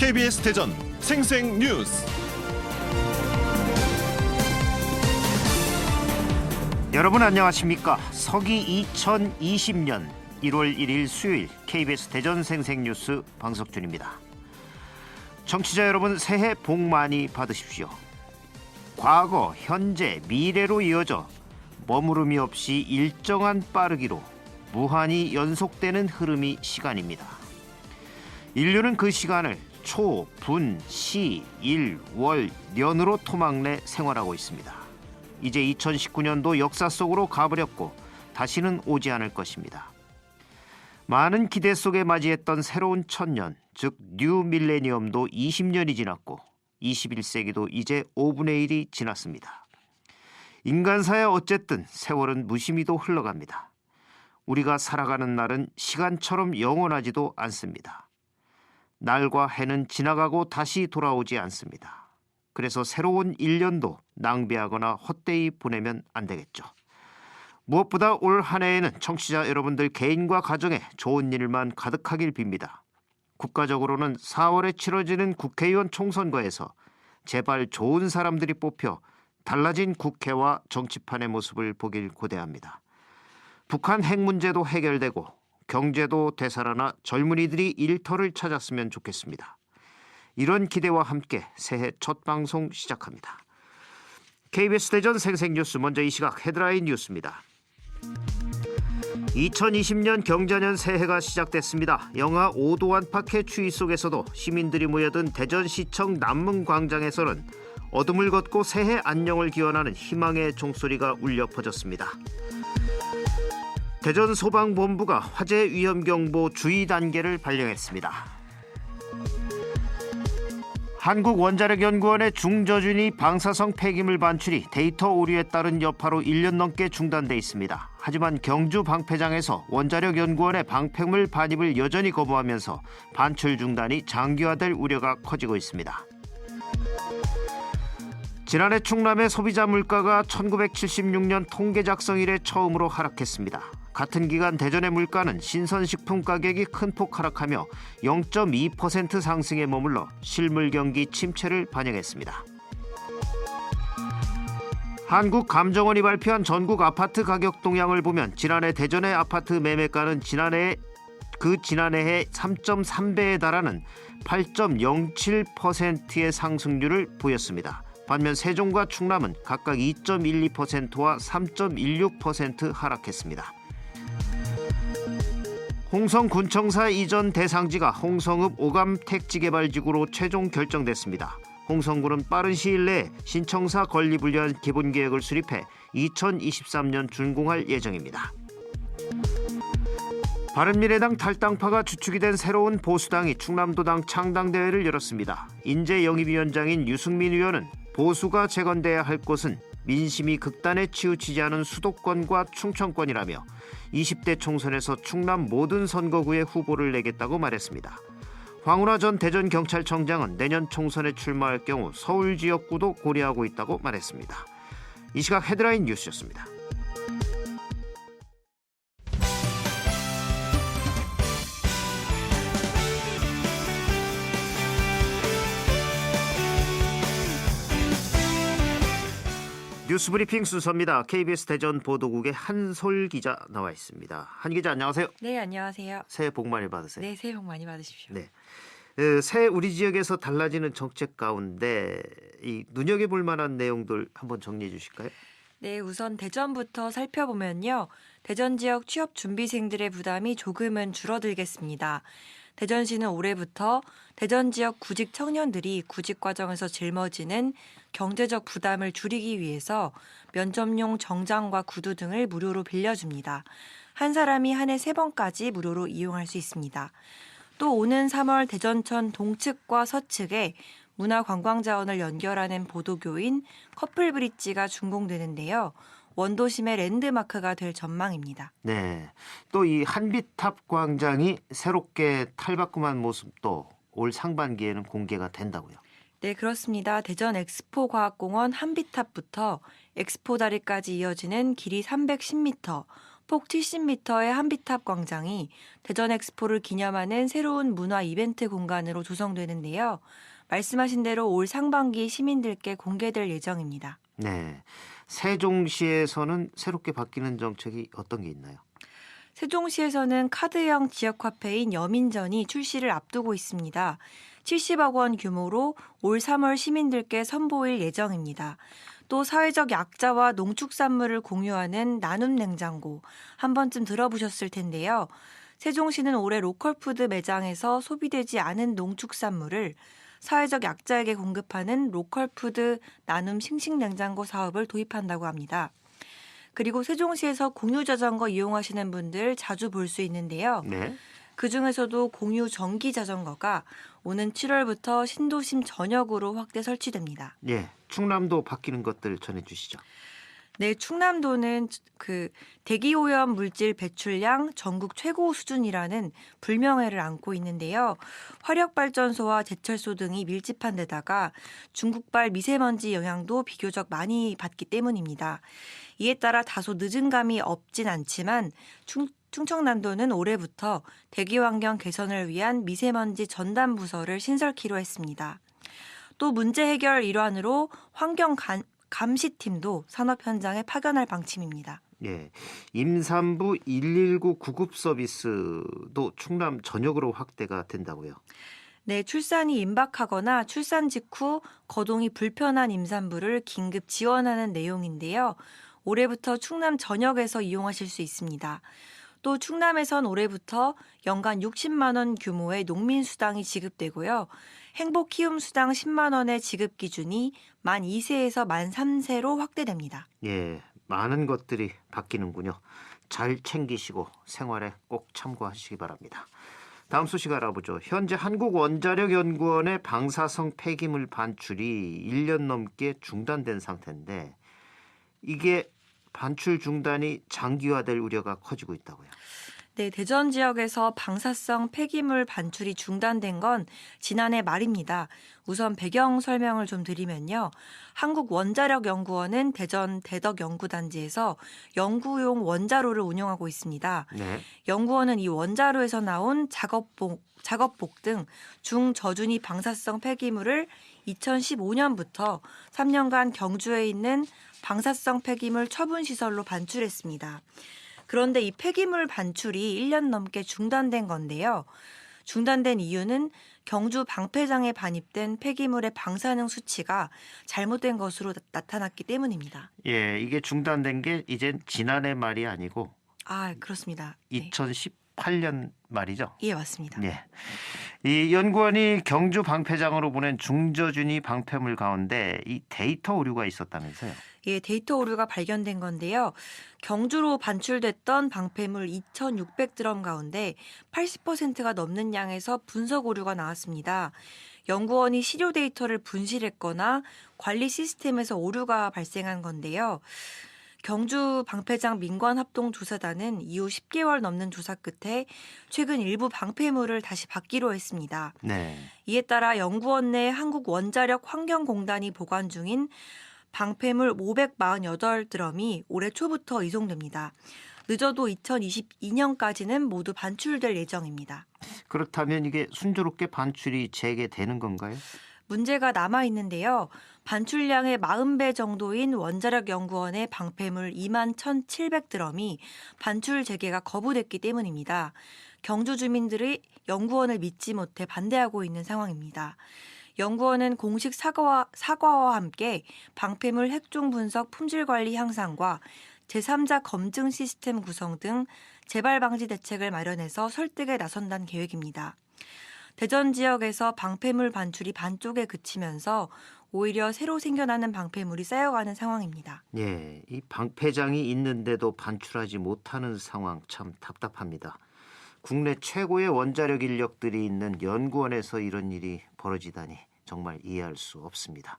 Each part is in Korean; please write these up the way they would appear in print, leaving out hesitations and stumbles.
KBS 대전 생생뉴스. 여러분 안녕하십니까? 서기 2020년 1월 1일 수요일 KBS 대전 생생뉴스 방석준입니다. 청취자 여러분, 새해 복 많이 받으십시오. 과거, 현재, 미래로 이어져 머무름이 없이 일정한 빠르기로 무한히 연속되는 흐름이 시간입니다. 인류는 그 시간을 초, 분, 시, 일, 월, 년으로 토막내 생활하고 있습니다. 이제 2019년도 역사 속으로 가버렸고 다시는 오지 않을 것입니다. 많은 기대 속에 맞이했던 새로운 천년, 즉 뉴 밀레니엄도 20년이 지났고 21세기도 이제 5분의 1이 지났습니다. 인간사에 어쨌든 세월은 무심히도 흘러갑니다. 우리가 살아가는 날은 시간처럼 영원하지도 않습니다. 날과 해는 지나가고 다시 돌아오지 않습니다. 그래서 새로운 1년도 낭비하거나 헛되이 보내면 안 되겠죠. 무엇보다 올 한 해에는 청취자 여러분들 개인과 가정에 좋은 일만 가득하길 빕니다. 국가적으로는 4월에 치러지는 국회의원 총선거에서 제발 좋은 사람들이 뽑혀 달라진 국회와 정치판의 모습을 보길 고대합니다. 북한 핵 문제도 해결되고 경제도 되살아나 젊은이들이 일터를 찾았으면 좋겠습니다. 이런 기대와 함께 새해 첫 방송 시작합니다. KBS 대전 생생뉴스, 먼저 이 시각 헤드라인 뉴스입니다. 2020년 경자년 새해가 시작됐습니다. 영하 5도 안팎의 추위 속에서도 시민들이 모여든 대전시청 남문광장에서는 어둠을 걷고 새해 안녕을 기원하는 희망의 종소리가 울려 퍼졌습니다. 대전소방본부가 화재 위험경보 주의 단계를 발령했습니다. 한국원자력연구원의 중저준위 방사성 폐기물 반출이 데이터 오류에 따른 여파로 1년 넘게 중단돼 있습니다. 하지만 경주 방패장에서 원자력연구원의 방패물 반입을 여전히 거부하면서 반출 중단이 장기화될 우려가 커지고 있습니다. 지난해 충남의 소비자 물가가 1976년 통계 작성 이래 처음으로 하락했습니다. 같은 기간 대전의 물가는 신선식품 가격이 큰 폭 하락하며 0.2% 상승에 머물러 실물 경기 침체를 반영했습니다. 한국감정원이 발표한 전국 아파트 가격 동향을 보면 지난해 대전의 아파트 매매가는 지난해의 3.3배에 달하는 8.07%의 상승률을 보였습니다. 반면 세종과 충남은 각각 2.12%와 3.16% 하락했습니다. 홍성군청사 이전 대상지가 홍성읍 오감택지개발지구로 최종 결정됐습니다. 홍성군은 빠른 시일 내에 신청사 건립을 위한 기본계획을 수립해 2023년 준공할 예정입니다. 바른미래당 탈당파가 주축이 된 새로운 보수당이 충남도당 창당대회를 열었습니다. 인재영입위원장인 유승민 의원은 보수가 재건돼야 할 곳은 민심이 극단에 치우치지 않은 수도권과 충청권이라며 20대 총선에서 충남 모든 선거구에 후보를 내겠다고 말했습니다. 황운하 전 대전경찰청장은 내년 총선에 출마할 경우 서울 지역구도 고려하고 있다고 말했습니다. 이 시각 헤드라인 뉴스였습니다. 뉴스브리핑 순서입니다. KBS 대전 보도국의 한솔 기자 나와 있습니다. 한 기자 안녕하세요. 네, 안녕하세요. 새해 복 많이 받으세요. 네, 새해 복 많이 받으십시오. 네, 새해 우리 지역에서 달라지는 정책 가운데 이 눈여겨볼 만한 내용들 한번 정리해 주실까요? 네, 우선 대전부터 살펴보면요. 대전 지역 취업 준비생들의 부담이 조금은 줄어들겠습니다. 대전시는 올해부터 대전 지역 구직 청년들이 구직 과정에서 짊어지는 경제적 부담을 줄이기 위해서 면접용 정장과 구두 등을 무료로 빌려줍니다. 한 사람이 한 해 3번까지 무료로 이용할 수 있습니다. 또 오는 3월 대전천 동측과 서측에 문화관광자원을 연결하는 보도교인 커플브릿지가 준공되는데요. 원도심의 랜드마크가 될 전망입니다. 네, 또 이 한빛탑 광장이 새롭게 탈바꿈한 모습도 올 상반기에는 공개가 된다고요. 네, 그렇습니다. 대전 엑스포과학공원 한빛탑부터 엑스포다리까지 이어지는 길이 310m, 폭 70m의 한비탑 광장이 대전 엑스포를 기념하는 새로운 문화 이벤트 공간으로 조성되는데요. 말씀하신 대로 올 상반기 시민들께 공개될 예정입니다. 네, 세종시에서는 새롭게 바뀌는 정책이 어떤 게 있나요? 세종시에서는 카드형 지역화폐인 여민전이 출시를 앞두고 있습니다. 70억 원 규모로 올 3월 시민들께 선보일 예정입니다. 또 사회적 약자와 농축산물을 공유하는 나눔 냉장고 한 번쯤 들어보셨을 텐데요. 세종시는 올해 로컬푸드 매장에서 소비되지 않은 농축산물을 사회적 약자에게 공급하는 로컬푸드 나눔 싱싱냉장고 사업을 도입한다고 합니다. 그리고 세종시에서 공유 자전거 이용하시는 분들 자주 볼 수 있는데요. 네. 그중에서도 공유 전기 자전거가 오는 7월부터 신도심 전역으로 확대 설치됩니다. 예, 충남도 바뀌는 것들 전해주시죠. 네, 충남도는 대기오염 물질 배출량 전국 최고 수준이라는 불명예를 안고 있는데요. 화력발전소와 제철소 등이 밀집한 데다가 중국발 미세먼지 영향도 비교적 많이 받기 때문입니다. 이에 따라 다소 늦은 감이 없진 않지만 충청남도는 올해부터 대기환경 개선을 위한 미세먼지 전담 부서를 신설키로 했습니다. 또 문제 해결 일환으로 환경 감시팀도 산업 현장에 파견할 방침입니다. 예, 임산부 119 구급 서비스도 충남 전역으로 확대가 된다고요. 네, 출산이 임박하거나 출산 직후 거동이 불편한 임산부를 긴급 지원하는 내용인데요. 올해부터 충남 전역에서 이용하실 수 있습니다. 또 충남에선 올해부터 연간 60만 원 규모의 농민수당이 지급되고요. 행복키움수당 10만 원의 지급 기준이 만 2세에서 만 3세로 확대됩니다. 예, 많은 것들이 바뀌는군요. 잘 챙기시고 생활에 꼭 참고하시기 바랍니다. 다음 소식 알아보죠. 현재 한국원자력연구원의 방사성 폐기물 반출이 1년 넘게 중단된 상태인데 이게 반출 중단이 장기화될 우려가 커지고 있다고요. 네, 대전 지역에서 방사성 폐기물 반출이 중단된 건 지난해 말입니다. 우선 배경 설명을 좀 드리면요. 한국원자력연구원은 대전 대덕연구단지에서 연구용 원자로를 운영하고 있습니다. 네. 연구원은 이 원자로에서 나온 작업복 등 중저준위 방사성 폐기물을 2015년부터 3년간 경주에 있는 방사성 폐기물 처분시설로 반출했습니다. 그런데 이 폐기물 반출이 1년 넘게 중단된 건데요. 중단된 이유는 경주 방패장에 반입된 폐기물의 방사능 수치가 잘못된 것으로 나타났기 때문입니다. 예, 이게 중단된 게 이젠 지난해 말이 아니고 아, 그렇습니다. 네. 2018년 말이죠. 예, 맞습니다. 예. 이 연구원이 경주 방패장으로 보낸 중저준위 방패물 가운데 이 데이터 오류가 있었다면서요. 예, 데이터 오류가 발견된 건데요. 경주로 반출됐던 방패물 2,600드럼 가운데 80%가 넘는 양에서 분석 오류가 나왔습니다. 연구원이 시료 데이터를 분실했거나 관리 시스템에서 오류가 발생한 건데요. 경주 방패장 민관합동조사단은 이후 10개월 넘는 조사 끝에 최근 일부 방패물을 다시 받기로 했습니다. 네. 이에 따라 연구원 내 한국원자력 환경공단이 보관 중인 방패물 548드럼이 올해 초부터 이송됩니다. 늦어도 2022년까지는 모두 반출될 예정입니다. 그렇다면 이게 순조롭게 반출이 재개되는 건가요? 문제가 남아있는데요. 반출량의 40배 정도인 원자력연구원의 방패물 21,700드럼이 반출 재개가 거부됐기 때문입니다. 경주 주민들이 연구원을 믿지 못해 반대하고 있는 상황입니다. 연구원은 공식 사과와 함께 방패물 핵종 분석 품질 관리 향상과 제3자 검증 시스템 구성 등 재발 방지 대책을 마련해서 설득에 나선다는 계획입니다. 대전 지역에서 방패물 반출이 반쪽에 그치면서 오히려 새로 생겨나는 방패물이 쌓여가는 상황입니다. 예, 이 방패장이 있는데도 반출하지 못하는 상황 참 답답합니다. 국내 최고의 원자력 인력들이 있는 연구원에서 이런 일이 벌어지다니 정말 이해할 수 없습니다.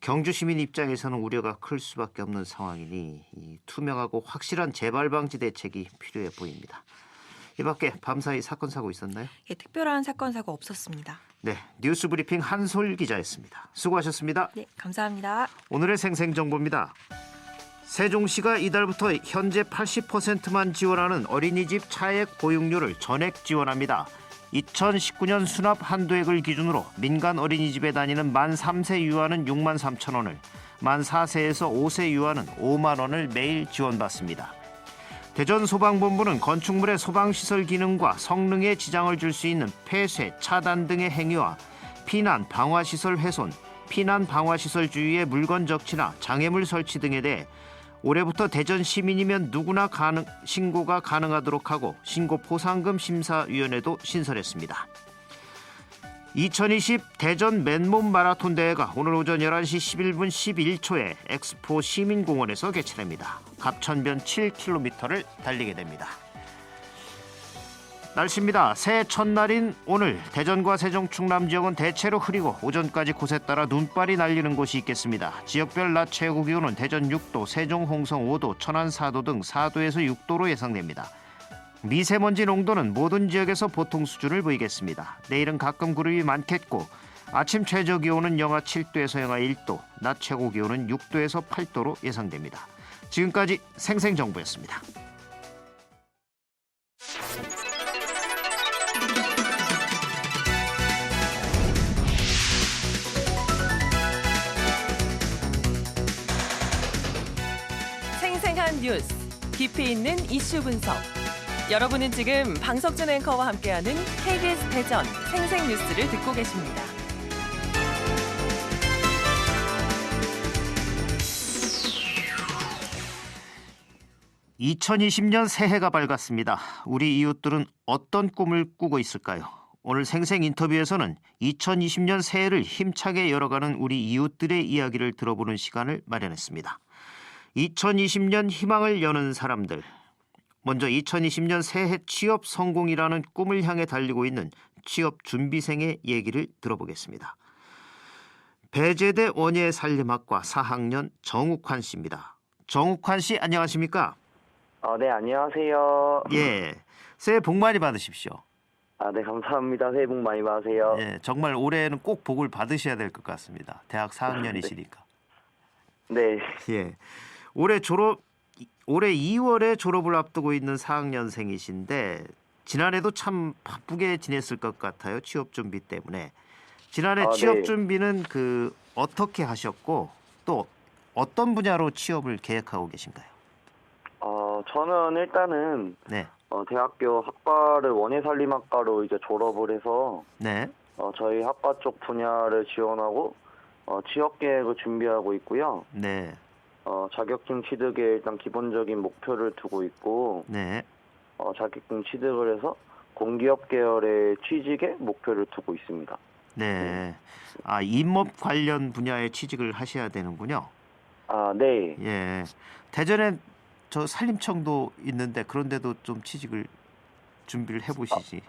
경주 시민 입장에서는 우려가 클 수밖에 없는 상황이니 이 투명하고 확실한 재발 방지 대책이 필요해 보입니다. 이 밖에 밤사이 사건 사고 있었나요? 예, 특별한 사건 사고 없었습니다. 네, 뉴스 브리핑 한솔 기자였습니다. 수고하셨습니다. 네, 감사합니다. 오늘의 생생정보입니다. 세종시가 이달부터 현재 80%만 지원하는 어린이집 차액 보육료를 전액 지원합니다. 2019년 수납 한도액을 기준으로 민간 어린이집에 다니는 만 3세 유아는 6만 3천 원을, 만 4세에서 5세 유아는 5만 원을 매일 지원받습니다. 대전소방본부는 건축물의 소방시설 기능과 성능에 지장을 줄 수 있는 폐쇄, 차단 등의 행위와 피난, 방화시설 훼손, 피난, 방화시설 주위의 물건 적치나 장애물 설치 등에 대해 올해부터 대전 시민이면 누구나 신고가 가능하도록 하고 신고 포상금 심사위원회도 신설했습니다. 2020 대전 맨몸 마라톤 대회가 오늘 오전 11시 11분 11초에 엑스포 시민공원에서 개최됩니다. 갑천변 7km를 달리게 됩니다. 날씨입니다. 새해 첫날인 오늘 대전과 세종, 충남 지역은 대체로 흐리고 오전까지 곳에 따라 눈발이 날리는 곳이 있겠습니다. 지역별 낮 최고 기온은 대전 6도, 세종, 홍성 5도, 천안 4도 등 4도에서 6도로 예상됩니다. 미세먼지 농도는 모든 지역에서 보통 수준을 보이겠습니다. 내일은 가끔 구름이 많겠고 아침 최저 기온은 영하 7도에서 영하 1도, 낮 최고 기온은 6도에서 8도로 예상됩니다. 지금까지 생생정보였습니다. 생생한 뉴스, 깊이 있는 이슈 분석. 여러분은 지금 방석준 앵커와 함께하는 KBS 대전 생생뉴스를 듣고 계십니다. 2020년 새해가 밝았습니다. 우리 이웃들은 어떤 꿈을 꾸고 있을까요? 오늘 생생 인터뷰에서는 2020년 새해를 힘차게 열어가는 우리 이웃들의 이야기를 들어보는 시간을 마련했습니다. 2020년 희망을 여는 사람들. 먼저 2020년 새해 취업 성공이라는 꿈을 향해 달리고 있는 취업 준비생의 얘기를 들어보겠습니다. 배재대 원예살림학과 4학년 정욱환 씨입니다. 정욱환 씨 안녕하십니까? 네, 안녕하세요. 예, 새해 복 많이 받으십시오. 네, 감사합니다. 새해 복 많이 받으세요. 예, 정말 올해는 꼭 복을 받으셔야 될 것 같습니다. 대학 4학년이시니까. 네. 예, 올해 2월에 졸업을 앞두고 있는 4학년생이신데 지난해도 참 바쁘게 지냈을 것 같아요. 취업 준비 때문에. 지난해 취업 네. 준비는 어떻게 하셨고 또 어떤 분야로 취업을 계획하고 계신가요? 저는 일단은 네. 대학교 학과를 원예살림학과로 이제 졸업을 해서 네. 저희 학과 쪽 분야를 지원하고 취업 계획을 준비하고 있고요. 네. 자격증 취득에 일단 기본적인 목표를 두고 있고, 네. 자격증 취득을 해서 공기업 계열의 취직에 목표를 두고 있습니다. 네. 임업 관련 분야에 취직을 하셔야 되는군요. 네. 예. 대전에 저 산림청도 있는데 그런데도 좀 취직을 준비를 해보시지.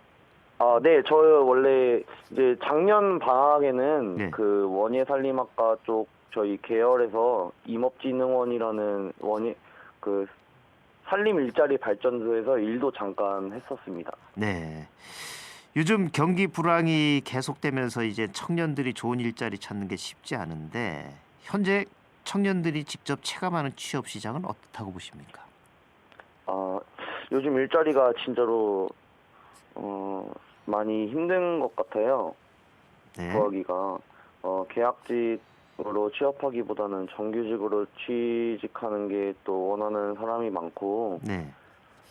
네. 저 원래 이제 작년 방학에는 네. 그 원예살림학과 쪽 저희 계열에서 임업진흥원이라는 그 산림 일자리 발전소에서 일도 잠깐 했었습니다. 네. 요즘 경기 불황이 계속되면서 이제 청년들이 좋은 일자리 찾는 게 쉽지 않은데 현재 청년들이 직접 체감하는 취업 시장은 어떻다고 보십니까? 요즘 일자리가 진짜로 많이 힘든 것 같아요. 네. 구하기가 계약직으로 취업하기보다는 정규직으로 취직하는 게 또 원하는 사람이 많고, 네.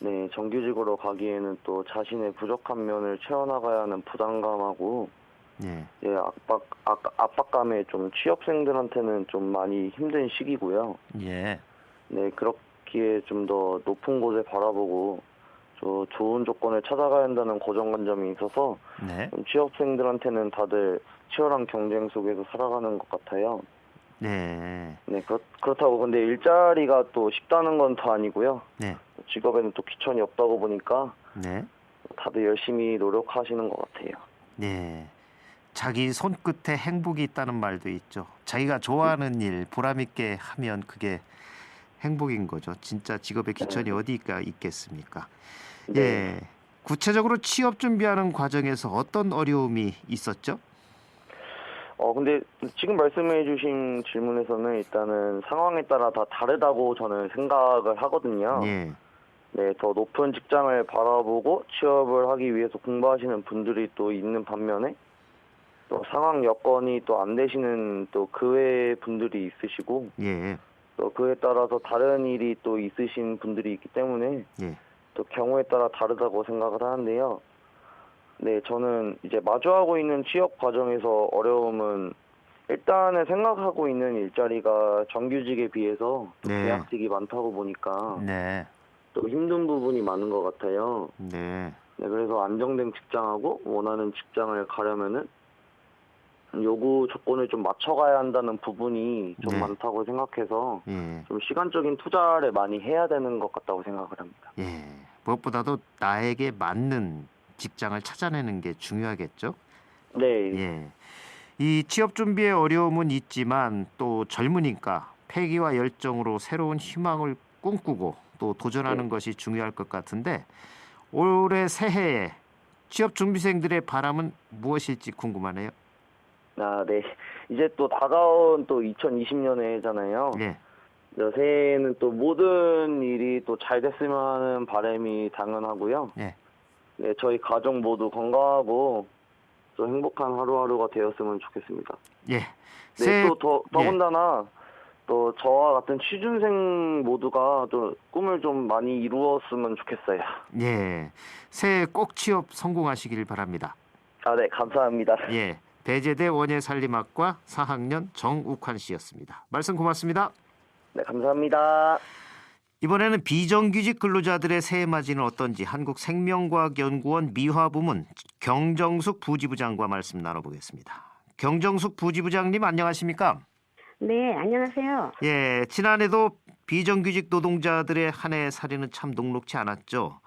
네, 정규직으로 가기에는 또 자신의 부족한 면을 채워나가야 하는 부담감하고, 네. 예, 압박감에 좀 취업생들한테는 좀 많이 힘든 시기고요. 예. 네, 그렇기에 좀 더 높은 곳을 바라보고 좋은 조건을 찾아가야 한다는 고정관념이 있어서 네. 취업생들한테는 다들 치열한 경쟁 속에서 살아가는 것 같아요. 네. 네, 그렇다고 근데 일자리가 또 쉽다는 건 더 아니고요. 네. 직업에는 또 귀천이 없다고 보니까 네. 다들 열심히 노력하시는 것 같아요. 네. 자기 손끝에 행복이 있다는 말도 있죠. 자기가 좋아하는 일 보람 있게 하면 그게 행복인 거죠. 진짜 직업의 귀천이 어디가 있겠습니까? 네. 예. 구체적으로 취업 준비하는 과정에서 어떤 어려움이 있었죠? 근데 지금 말씀해주신 질문에서는 일단은 상황에 따라 다 다르다고 저는 생각을 하거든요. 예. 네, 더 높은 직장을 바라보고 취업을 하기 위해서 공부하시는 분들이 또 있는 반면에 또 상황 여건이 또 안 되시는 또 그 외의 분들이 있으시고 예. 또 그에 따라서 다른 일이 또 있으신 분들이 있기 때문에 예. 또 경우에 따라 다르다고 생각을 하는데요. 네, 저는 이제 마주하고 있는 취업 과정에서 어려움은 일단은 생각하고 있는 일자리가 정규직에 비해서 또 네. 계약직이 많다고 보니까 네. 또 힘든 부분이 많은 것 같아요. 네. 네, 그래서 안정된 직장하고 원하는 직장을 가려면은 요구 조건을 좀 맞춰가야 한다는 부분이 좀 네. 많다고 생각해서 예. 좀 시간적인 투자를 많이 해야 되는 것 같다고 생각을 합니다. 예. 무엇보다도 나에게 맞는 직장을 찾아내는 게 중요하겠죠? 네, 예. 이 취업 준비에 어려움은 있지만 또 젊으니까 패기와 열정으로 새로운 희망을 꿈꾸고 또 도전하는 네. 것이 중요할 것 같은데 올해 새해에 취업 준비생들의 바람은 무엇일지 궁금하네요. 네. 이제 또 다가온 또 2020년에잖아요. 예. 새해에는 또 모든 일이 또 잘 됐으면 하는 바람이 당연하고요. 예. 네, 저희 가족 모두 건강하고 또 행복한 하루하루가 되었으면 좋겠습니다. 예. 네, 또 예. 더군다나 또 저와 같은 취준생 모두가 또 꿈을 좀 많이 이루었으면 좋겠어요. 예. 새해 꼭 취업 성공하시길 바랍니다. 네, 감사합니다. 예. 배재대 원예살림학과 4학년 정욱환 씨였습니다. 말씀 고맙습니다. 네, 감사합니다. 이번에는 비정규직 근로자들의 새해 맞이는 어떤지 한국생명과학연구원 미화부문 경정숙 부지부장과 말씀 나눠보겠습니다. 경정숙 부지부장님 안녕하십니까? 네, 안녕하세요. 예, 지난해도 비정규직 노동자들의 한 해 살이는 참 녹록지 않았죠.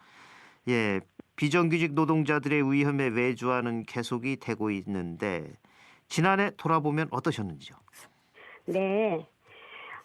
예, 비정규직 노동자들의 위험에 외주하는 계속이 되고 있는데 지난해 돌아보면 어떠셨는지요? 네,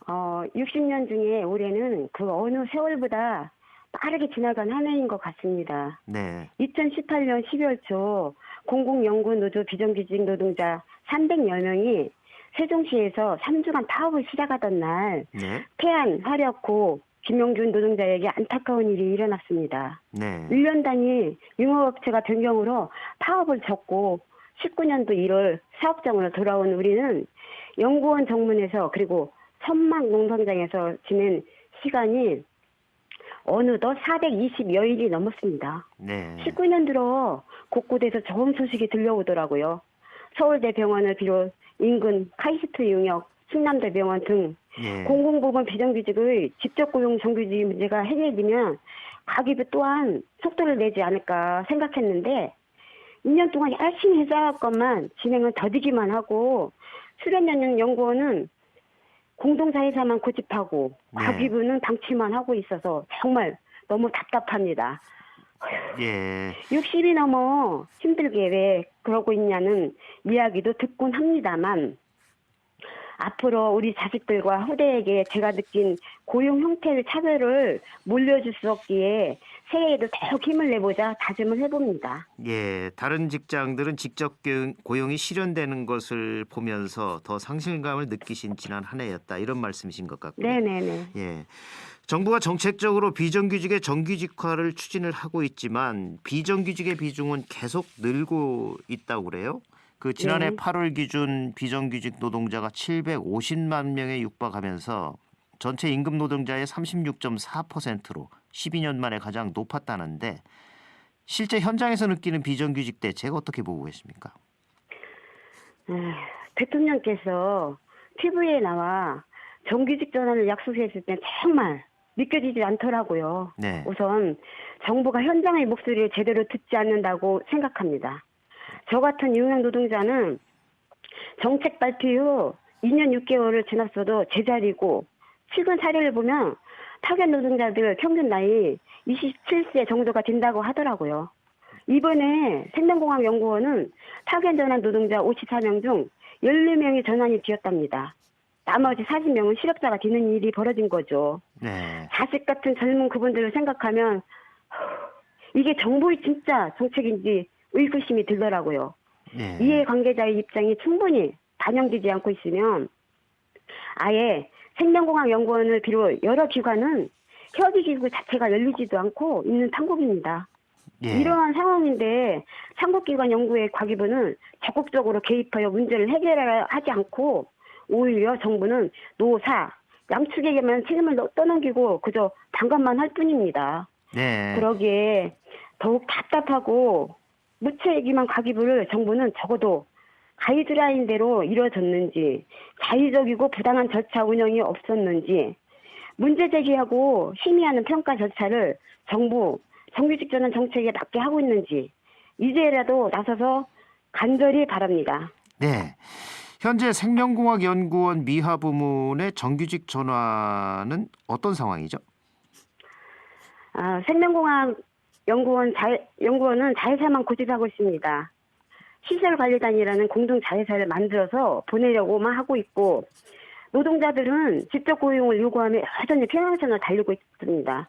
60년 중에 올해는 그 어느 세월보다 빠르게 지나간 한 해인 것 같습니다. 네, 2018년 12월 초 공공연구노조 비정규직 노동자 300여 명이 세종시에서 3주간 파업을 시작하던 날 네, 태안, 화력고, 김용준 노동자에게 안타까운 일이 일어났습니다. 네, 1년 단위 융업업체가 변경으로 파업을 접고 19년도 1월 사업장으로 돌아온 우리는 연구원 정문에서 그리고 천막 농성장에서 지낸 시간이 어느덧 420여일이 넘었습니다. 네, 19년 들어 곳곳에서 좋은 소식이 들려오더라고요. 서울대병원을 비롯 인근 카이스트 용역, 충남대병원 등 예, 공공부문 비정규직의 직접 고용 정규직 문제가 해결되면 가계부 또한 속도를 내지 않을까 생각했는데 2년 동안 열심히 해서건만 진행은 더디기만 하고 수련연령 연구원은 공동사회사만 고집하고 네. 가계부는 방치만 하고 있어서 정말 너무 답답합니다. 예, 60이 넘어 힘들게 왜 그러고 있냐는 이야기도 듣곤 합니다만 앞으로 우리 자식들과 후대에게 제가 느낀 고용 형태의 차별을 물려줄 수 없기에 새해에도 더욱 힘을 내보자 다짐을 해봅니다. 예, 다른 직장들은 직접 고용이 실현되는 것을 보면서 더 상실감을 느끼신 지난 한 해였다 이런 말씀이신 것 같고요. 네네네. 예, 정부가 정책적으로 비정규직의 정규직화를 추진을 하고 있지만 비정규직의 비중은 계속 늘고 있다고 그래요. 그 지난해 네. 8월 기준 비정규직 노동자가 750만 명에 육박하면서 전체 임금 노동자의 36.4%로 12년 만에 가장 높았다는데 실제 현장에서 느끼는 비정규직 대책 어떻게 보고 계십니까? 대통령께서 TV에 나와 정규직 전환을 약속했을 때 정말 믿겨지지 않더라고요. 네. 우선 정부가 현장의 목소리를 제대로 듣지 않는다고 생각합니다. 저 같은 유명 노동자는 정책 발표 후 2년 6개월을 지났어도 제자리고 최근 사례를 보면 파견 노동자들 평균 나이 27세 정도가 된다고 하더라고요. 이번에 생명공학연구원은 파견 전환 노동자 54명 중 14명이 전환이 되었답니다. 나머지 40명은 실업자가 되는 일이 벌어진 거죠. 네. 자식 같은 젊은 그분들을 생각하면 이게 정부의 진짜 정책인지 의구심이 들더라고요. 네. 이해관계자의 입장이 충분히 반영되지 않고 있으면 아예 생명공학연구원을 비롯 여러 기관은 협의기구 자체가 열리지도 않고 있는 판국입니다. 예. 이러한 상황인데 상국기관 연구의 과기부는 적극적으로 개입하여 문제를 해결하지 않고 오히려 정부는 노사, 양측에게만 책임을 떠넘기고 그저 방관만 할 뿐입니다. 네. 그러기에 더욱 답답하고 무책임한 과기부를 정부는 적어도 가이드라인대로 이루어졌는지 자의적이고 부당한 절차 운영이 없었는지 문제 제기하고 심의하는 평가 절차를 정규직 전환 정책에 맞게 하고 있는지 이제라도 나서서 간절히 바랍니다. 네. 현재 생명공학연구원 미화 부문의 정규직 전환은 어떤 상황이죠? 생명공학연구원은 자회사만 고집하고 있습니다. 시설관리단이라는 공동 자회사를 만들어서 보내려고만 하고 있고 노동자들은 직접 고용을 요구하며 여전히 평행선을 달리고 있습니다.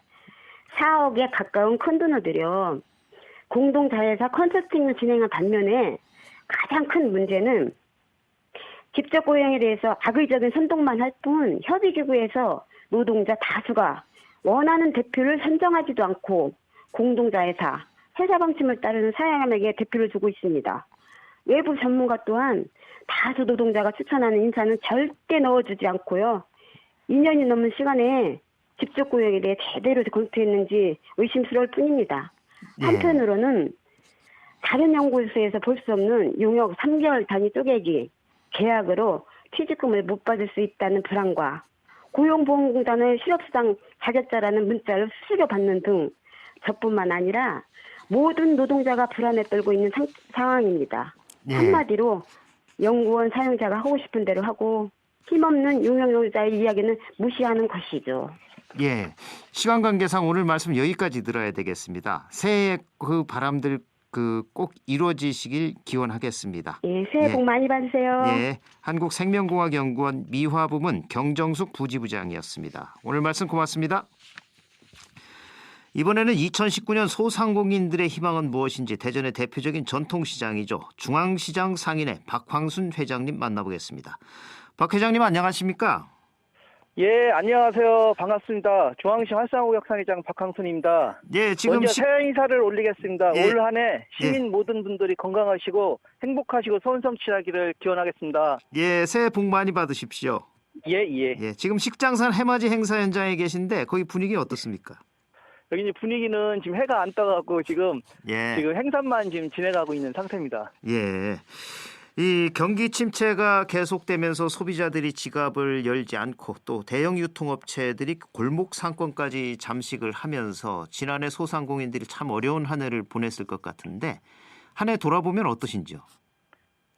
4억에 가까운 큰 돈을 들여 공동 자회사 컨설팅을 진행한 반면에 가장 큰 문제는 직접 고용에 대해서 악의적인 선동만 할 뿐 협의기구에서 노동자 다수가 원하는 대표를 선정하지도 않고 공동자회사, 회사 방침을 따르는 사양함에게 대표를 주고 있습니다. 외부 전문가 또한 다수 노동자가 추천하는 인사는 절대 넣어주지 않고요. 2년이 넘는 시간에 직접 고용에 대해 제대로 검토했는지 의심스러울 뿐입니다. 한편으로는 다른 연구소에서 볼 수 없는 용역 3개월 단위 쪼개기, 계약으로 퇴직금을 못 받을 수 있다는 불안과 고용보험공단의 실업수당 자격자라는 문자를 수수료 받는 등 저뿐만 아니라 모든 노동자가 불안에 떨고 있는 상황입니다. 네. 한마디로 연구원 사용자가 하고 싶은 대로 하고 힘없는 용역노동자의 이야기는 무시하는 것이죠. 예. 시간 관계상 오늘 말씀 여기까지 들어야 되겠습니다. 새해 그 바람들 꼭 이루어지시길 기원하겠습니다. 예, 새해 복 많이 받으세요. 예. 한국생명공학연구원 미화부문 경정숙 부지부장이었습니다. 오늘 말씀 고맙습니다. 이번에는 2019년 소상공인들의 희망은 무엇인지 대전의 대표적인 전통시장이죠. 중앙시장 상인의 박황순 회장님 만나보겠습니다. 박 회장님 안녕하십니까? 예, 안녕하세요. 반갑습니다. 중앙시 활성화구역상회장 박항순입니다. 예, 지금 먼저 새해 인사를 올리겠습니다. 예. 올 한 해 시민 모든 분들이 건강하시고 행복하시고 소원성취하기를 기원하겠습니다. 예, 새해 복 많이 받으십시오. 예, 예. 예, 지금 식장산 해맞이 행사 현장에 계신데 거기 분위기 어떻습니까? 여기 이제 분위기는 지금 해가 안 떠갖고 지금 행사만 지금 진행하고 있는 상태입니다. 예. 이 경기 침체가 계속되면서 소비자들이 지갑을 열지 않고 또 대형 유통업체들이 골목 상권까지 잠식을 하면서 지난해 소상공인들이 참 어려운 한 해를 보냈을 것 같은데 한 해 돌아보면 어떠신지요?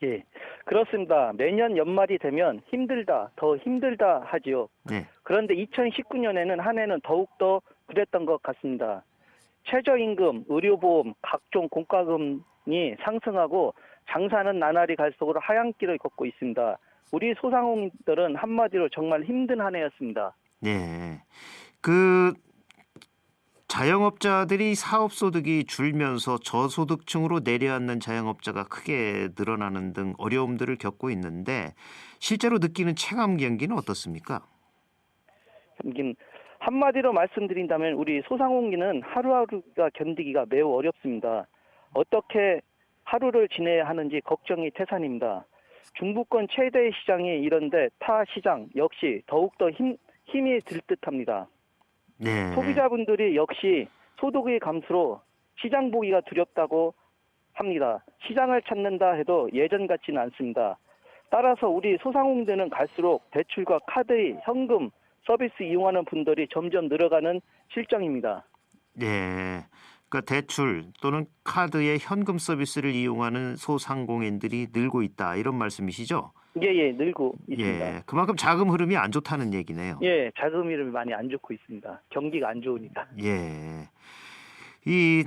예, 그렇습니다. 매년 연말이 되면 힘들다, 더 힘들다 하지요. 네. 그런데 2019년에는 한 해는 더욱더 그랬던 것 같습니다. 최저임금, 의료보험, 각종 공과금이 상승하고 장사는 나날이 갈수록 하향길을 걷고 있습니다. 우리 소상공인들은 한마디로 정말 힘든 한 해였습니다. 네. 자영업자들이 사업소득이 줄면서 저소득층으로 내려앉는 자영업자가 크게 늘어나는 등 어려움들을 겪고 있는데 실제로 느끼는 체감 경기는 어떻습니까? 한마디로 말씀드린다면 우리 소상공인은 하루하루가 견디기가 매우 어렵습니다. 어떻게 하루를 지내야 하는지 걱정이 태산입니다. 중부권 최대의 시장이 이런데 타 시장 역시 더욱더 힘이 들 듯합니다. 네. 소비자분들이 역시 소득의 감소로 시장 보기가 두렵다고 합니다. 시장을 찾는다 해도 예전 같지는 않습니다. 따라서 우리 소상공인들은 갈수록 대출과 카드의 현금 서비스 이용하는 분들이 점점 늘어가는 실정입니다. 네. 그러니까 대출 또는 카드의 현금 서비스를 이용하는 소상공인들이 늘고 있다 이런 말씀이시죠? 예, 늘고 있습니다. 예, 그만큼 자금 흐름이 안 좋다는 얘기네요. 예, 자금 흐름이 많이 안 좋고 있습니다. 경기가 안 좋으니까. 예, 이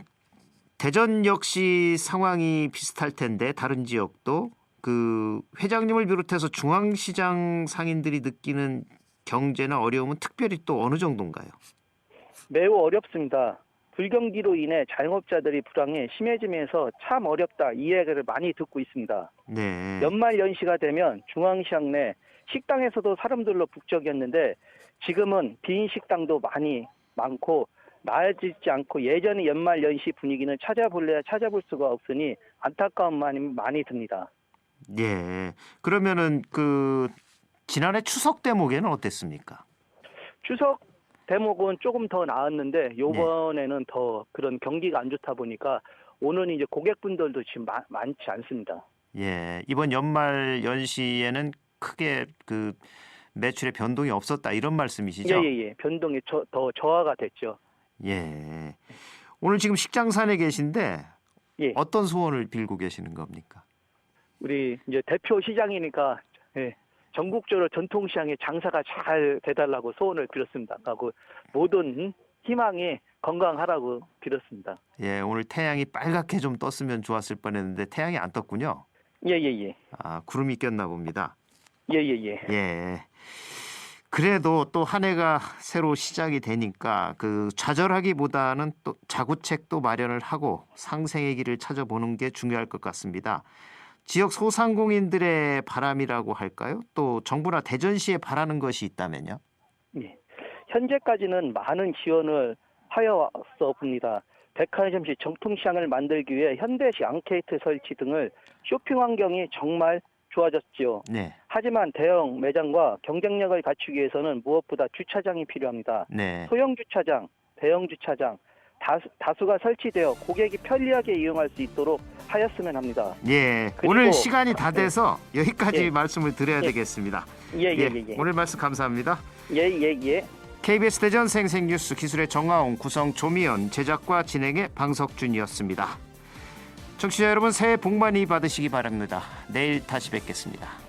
대전 역시 상황이 비슷할 텐데 다른 지역도 그 회장님을 비롯해서 중앙시장 상인들이 느끼는 경제나 어려움은 특별히 또 어느 정도인가요? 매우 어렵습니다. 불경기로 인해 자영업자들이 불황에 심해지면서 참 어렵다 이 얘기를 많이 듣고 있습니다. 네. 연말 연시가 되면 중앙시장 내 식당에서도 사람들로 북적였는데 지금은 빈 식당도 많고 나아지지 않고 예전의 연말 연시 분위기는 찾아볼래야 찾아볼 수가 없으니 안타까움만 많이 듭니다. 예. 그러면은 그 지난해 추석 대목에는 어땠습니까? 추석 대목은 조금 더 나았는데 요번에는 더 그런 경기가 안 좋다 보니까 오는 이제 고객분들도 지금 많지 않습니다. 예. 이번 연말 연시에는 크게 그 매출의 변동이 없었다 이런 말씀이시죠? 예. 변동이 더 저하가 됐죠. 예. 오늘 지금 식장산에 계신데 예. 어떤 소원을 빌고 계시는 겁니까? 우리 이제 대표 시장이니까 전국적으로 전통시장의 장사가 잘 돼달라고 소원을 빌었습니다. 하고 모든 희망이 건강하라고 빌었습니다. 예, 오늘 태양이 빨갛게 좀 떴으면 좋았을 뻔했는데 태양이 안 떴군요. 예. 아, 구름이 꼈나 봅니다. 예. 예. 그래도 또 한 해가 새로 시작이 되니까 그 좌절하기보다는 또 자구책도 마련을 하고 상생의 길을 찾아보는 게 중요할 것 같습니다. 지역 소상공인들의 바람이라고 할까요? 또 정부나 대전시에 바라는 것이 있다면요? 예. 현재까지는 많은 지원을 하여왔어 봅니다. 백화점시 정통시장을 만들기 위해 현대식 앙케이트 설치 등을 쇼핑 환경이 정말 좋아졌지요. 네. 하지만 대형 매장과 경쟁력을 갖추기 위해서는 무엇보다 주차장이 필요합니다. 네. 소형 주차장, 대형 주차장 다수가 설치되어 고객이 편리하게 이용할 수 있도록 하였으면 합니다. 예. 그리고- 오늘 시간이 다 돼서 여기까지 예. 말씀을 드려야 예. 되겠습니다. 예. 오늘 말씀 감사합니다. 예. KBS 대전 생생뉴스 기술의 정하옹, 구성 조미연, 제작과 진행의 방석준이었습니다. 청취자 여러분 새해 복 많이 받으시기 바랍니다. 내일 다시 뵙겠습니다.